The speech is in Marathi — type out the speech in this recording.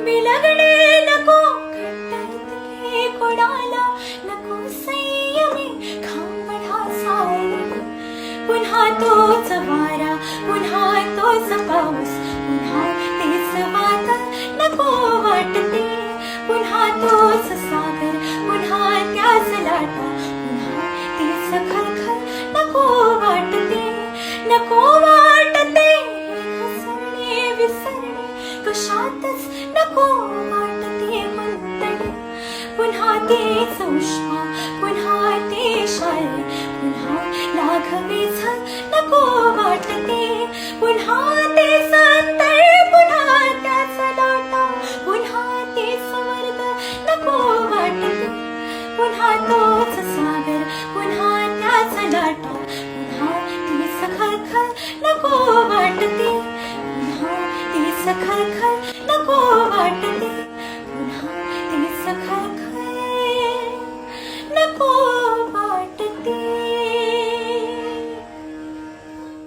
बिलगणे नको खट्टरतके कोणाला नको संयमी खांबढा सावली पुन्हा तोच वारा पुन्हा तोच पाऊस पुन्हा तेच वादळ नको वाटते पुन्हा तोच सागर पुन्हा त्याच लाटा पुन्हा तीच खळखळ नको वाटते घसरणे विसरणे कशातच नको वाटते गुंतणे पुन्हा तेच उष्मा पुन्हा ते शाल पुन्हा लाघवे झल नको वाटते पुन्हा ते